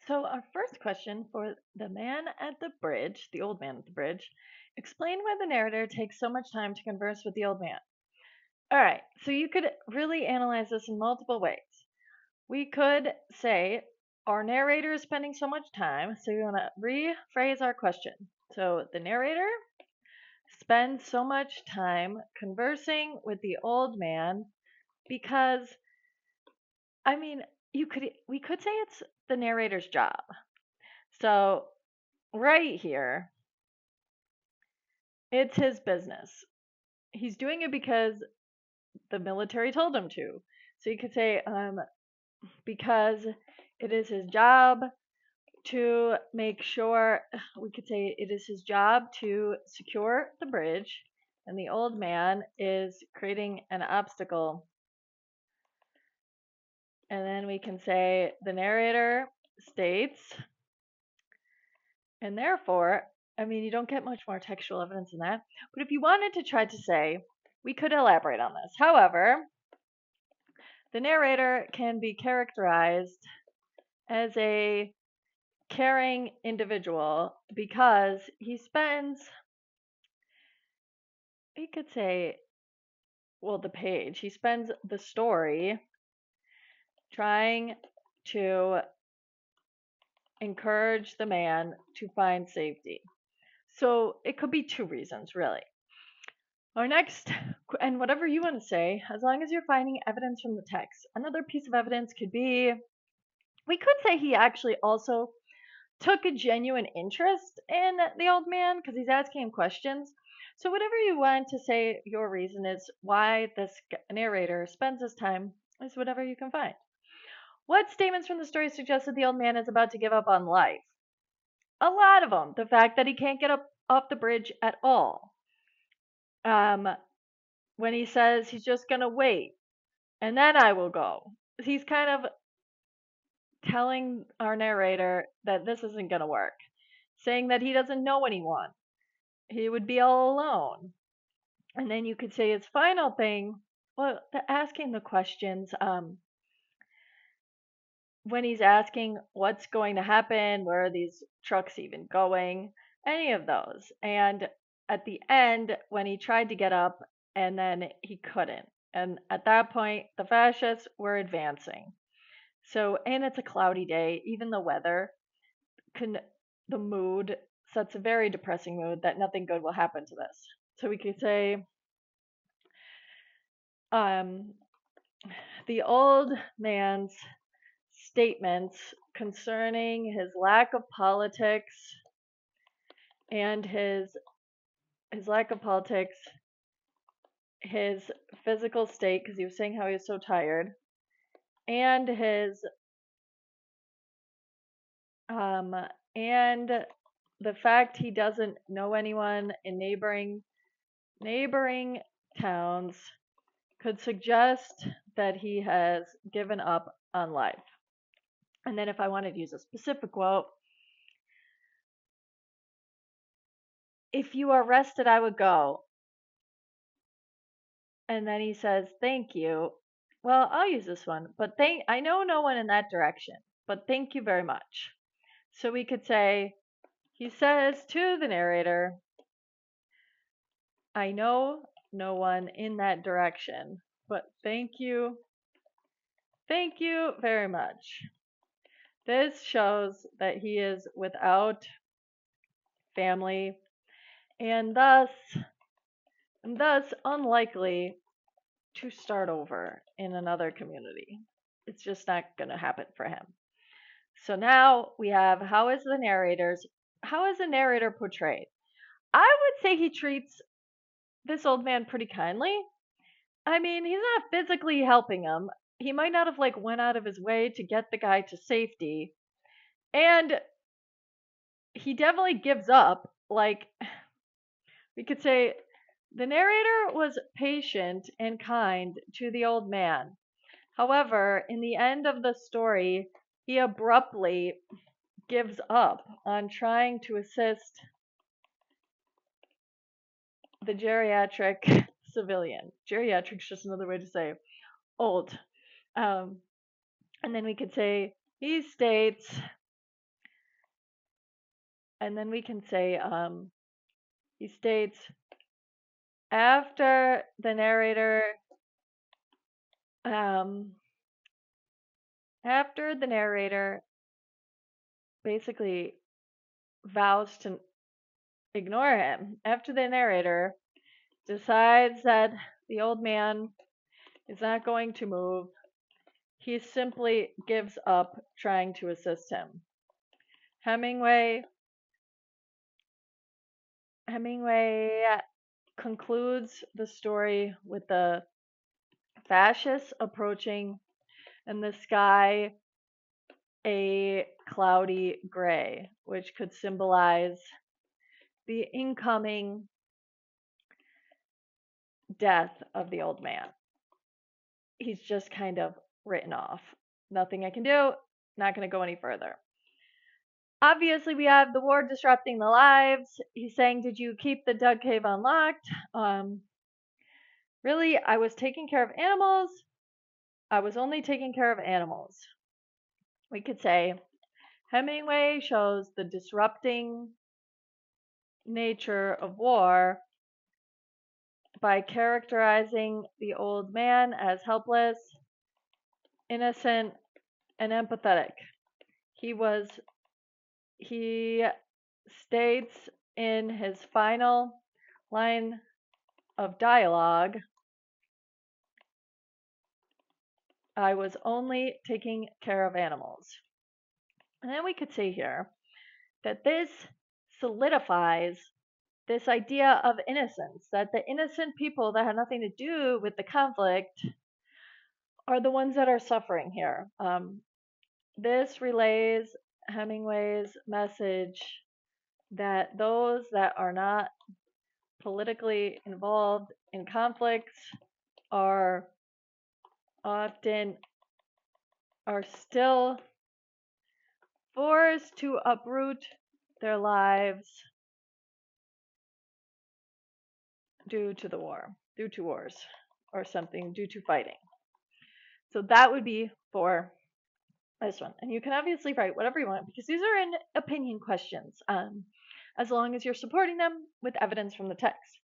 So, our first question for the man at the bridge, the old man at the bridge, explain why the narrator takes so much time to converse with the old man. All right, so you could really analyze this in multiple ways. We could say our narrator is spending so much time, so we want to rephrase our question. So, the narrator spends so much time conversing with the old man because, I mean, we could say it's the narrator's job. So, right here, it's his business. He's doing it because the military told him to. So you could say, because it is his job to make sure, we could say it is his job to secure the bridge, and the old man is creating an obstacle. And then we can say the narrator states, and therefore, I mean, you don't get much more textual evidence than that. But if you wanted to try to say, we could elaborate on this. However, the narrator can be characterized as a caring individual because he spends, he could say, well, he spends the story trying to encourage the man to find safety. So it could be two reasons, really. Our next, and whatever you want to say, as long as you're finding evidence from the text. Another piece of evidence could be, we could say he actually also took a genuine interest in the old man because he's asking him questions. So, whatever you want to say, your reason is why this narrator spends his time is whatever you can find. What statements from the story suggest that the old man is about to give up on life? A lot of them. The fact that he can't get up off the bridge at all. Um, when he says he's just going to wait and then I will go. He's kind of telling our narrator that this isn't going to work, saying that he doesn't know anyone. He would be all alone. And then you could say his final thing, well, asking the questions, when he's asking what's going to happen, where are these trucks even going, any of those. And at the end, when he tried to get up and then he couldn't. And at that point, the fascists were advancing. So, and it's a cloudy day, even the weather can, the mood sets a very depressing mood that nothing good will happen to this. So we could say, um, the old man's statements concerning his lack of politics and his lack of politics, his physical state, because he was saying how he was so tired, and his and the fact he doesn't know anyone in neighboring towns could suggest that he has given up on life. And then if I wanted to use a specific quote, if you are rested, I would go. And then he says, thank you. Well, I'll use this one, but I know no one in that direction, but thank you very much. So we could say, he says to the narrator, I know no one in that direction, but thank you very much. This shows that he is without family and thus unlikely to start over in another community. It's just not going to happen for him. So now we have how is the narrator portrayed? I would say he treats this old man pretty kindly. I mean, he's not physically helping him. He might not have like went out of his way to get the guy to safety. And he definitely gives up. Like we could say the narrator was patient and kind to the old man. However, in the end of the story, he abruptly gives up on trying to assist the geriatric civilian. Geriatric's just another way to say old. And then we could say he states And then we can say, he states, after the narrator, um, after the narrator basically vows to ignore him, after the narrator decides that the old man is not going to move, he simply gives up trying to assist him. Hemingway concludes the story with the fascists approaching and the sky a cloudy gray, which could symbolize the incoming death of the old man. He's just kind of written off. Nothing I can do, not going to go any further. Obviously, we have the war disrupting the lives. He's saying, did you keep the dug cave unlocked? Really, I was taking care of animals. I was only taking care of animals. We could say Hemingway shows the disrupting nature of war by characterizing the old man as helpless, innocent, and empathetic. He states in his final line of dialogue, I was only taking care of animals. And then we could say here that this solidifies this idea of innocence, that the innocent people that had nothing to do with the conflict are the ones that are suffering here. This relays Hemingway's message that those that are not politically involved in conflicts are still forced to uproot their lives due to wars, or something, due to fighting. So that would be for this one. And you can obviously write whatever you want because these are in opinion questions, as long as you're supporting them with evidence from the text.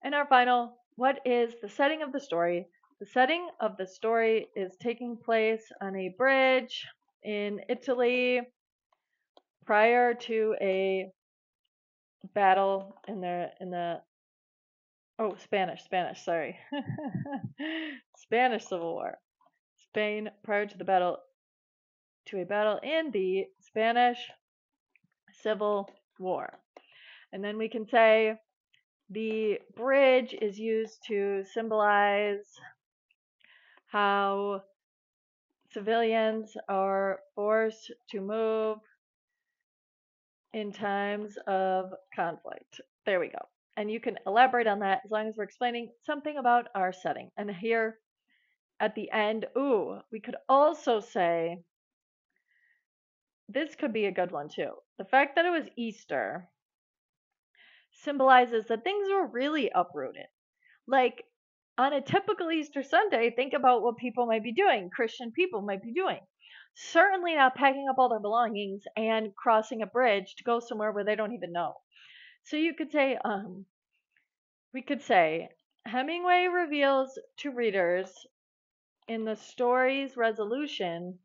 And our final, what is the setting of the story? The setting of the story is taking place on a bridge in Italy prior to a battle in the Spanish, sorry. Spanish Civil War. Spain prior to a battle in the Spanish Civil War. And then we can say the bridge is used to symbolize how civilians are forced to move in times of conflict. There we go. And you can elaborate on that as long as we're explaining something about our setting. And here at the end, we could also say, this could be a good one too. The fact that it was Easter symbolizes that things were really uprooted. Like on a typical Easter Sunday, think about what people might be doing, Christian people might be doing. Certainly not packing up all their belongings and crossing a bridge to go somewhere where they don't even know. So you could say, we could say, Hemingway reveals to readers in the story's resolution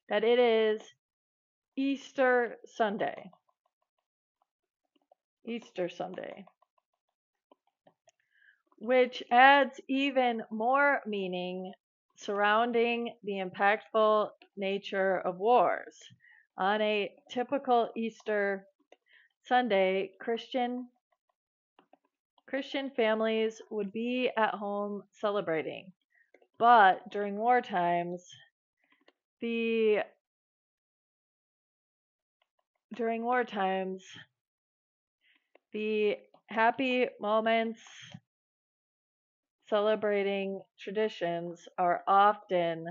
that it is Easter Sunday. Easter Sunday. Which adds even more meaning surrounding the impactful nature of wars. On a typical Easter Sunday, Christian families would be at home celebrating. But during war times, the happy moments, celebrating traditions are often,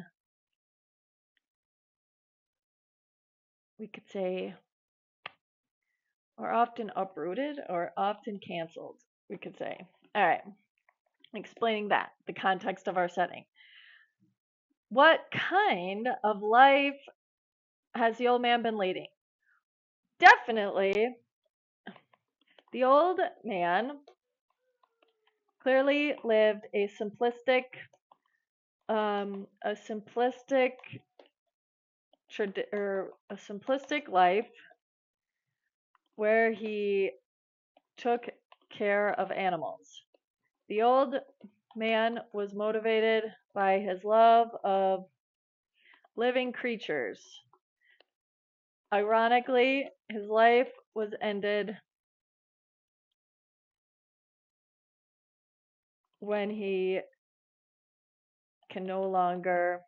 we could say, are often uprooted or often canceled, we could say. All right, explaining that, the context of our setting. What kind of life has the old man been leading? definitely the old man clearly lived a simplistic or a simplistic life where he took care of animals. The old man was motivated by his love of living creatures. Ironically, his life was ended when he can no longer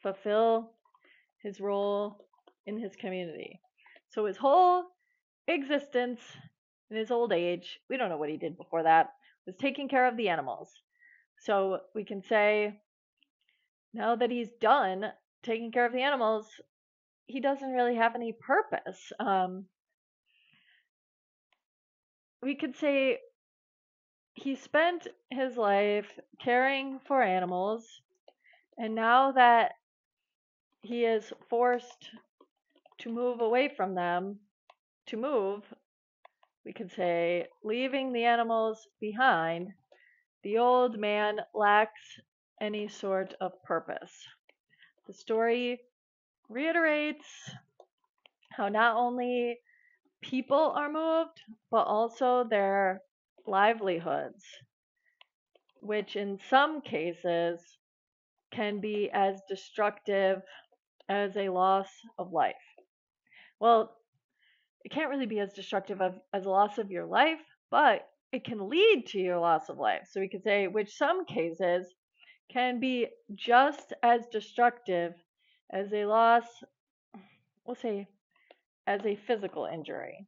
fulfill his role in his community. So his whole existence in his old age, we don't know what he did before that, was taking care of the animals. So we can say now that he's done taking care of the animals, he doesn't really have any purpose. We could say he spent his life caring for animals, and now that he is forced to move away from them, to move, we could say, leaving the animals behind, the old man lacks any sort of purpose. The story reiterates how not only people are moved, but also their livelihoods, which in some cases can be as destructive as a loss of life. Well, it can't really be as destructive as a loss of your life, but it can lead to your loss of life. So we could say, which some cases can be just as destructive as a loss, we'll say, as a physical injury.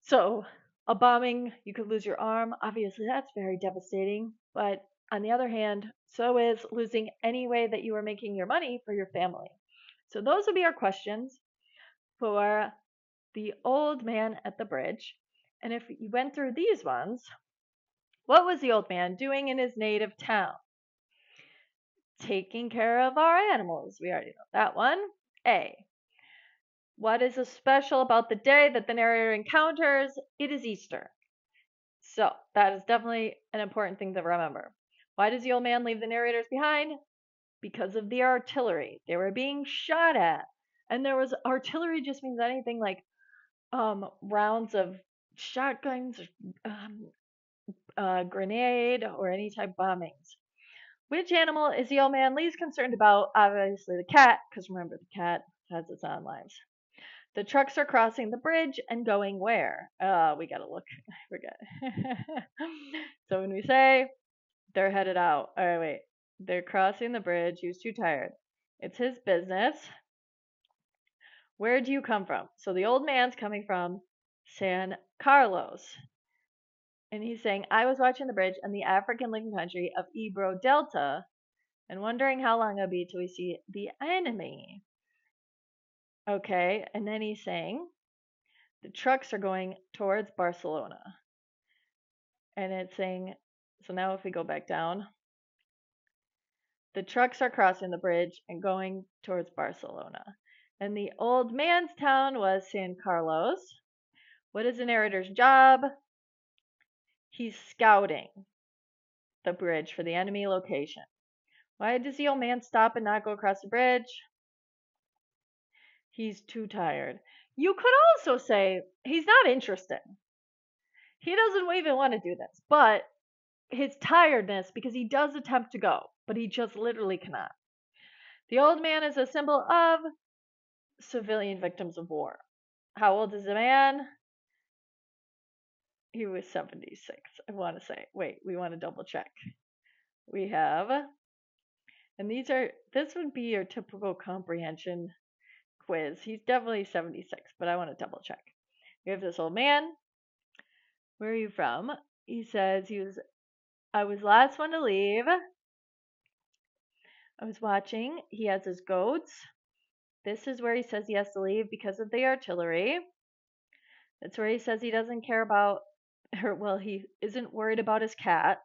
So, a bombing, you could lose your arm. Obviously, that's very devastating. But on the other hand, so is losing any way that you are making your money for your family. So, those would be our questions for the old man at the bridge. And if you went through these ones, what was the old man doing in his native town? Taking care of our animals. We already know that one. A. What is so special about the day that the narrator encounters? It is Easter. So that is definitely an important thing to remember. Why does the old man leave the narrators behind? Because of the artillery. They were being shot at. And there was artillery just means anything like rounds of shotguns, grenade, or any type of bombings. Which animal is the old man least concerned about? Obviously the cat, because remember the cat has its own lives. The trucks are crossing the bridge and going where? We gotta look. I forget. So when we say they're headed out, all right, wait. They're crossing the bridge. He was too tired. It's his business. Where do you come from? So the old man's coming from San Carlos. And he's saying, I was watching the bridge in the African Lincoln country of Ebro Delta and wondering how long it'll be till we see the enemy. Okay, and then he's saying, the trucks are going towards Barcelona. And it's saying, so now if we go back down, the trucks are crossing the bridge and going towards Barcelona. And the old man's town was San Carlos. What is the narrator's job? He's scouting the bridge for the enemy location. Why does the old man stop and not go across the bridge? He's too tired. You could also say he's not interested. He doesn't even want to do this, but his tiredness, because he does attempt to go, but he just literally cannot. The old man is a symbol of civilian victims of war. How old is the man? He was 76, I want to say. Wait, we want to double check. We have, and this would be your typical comprehension quiz. He's definitely 76, but I want to double check. We have this old man. Where are you from? He says I was last one to leave. I was watching. He has his goats. This is where he says he has to leave because of the artillery. That's where he says he doesn't care about, he isn't worried about his cat.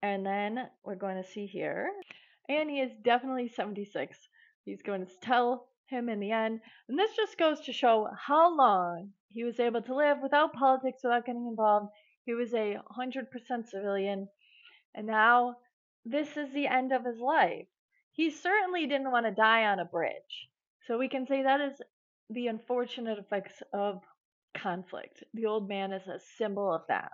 And then we're going to see here. And he is definitely 76. He's going to tell him in the end. And this just goes to show how long he was able to live without politics, without getting involved. He was 100% civilian, and now this is the end of his life. He certainly didn't want to die on a bridge. So we can say that is the unfortunate effects of conflict. The old man is a symbol of that.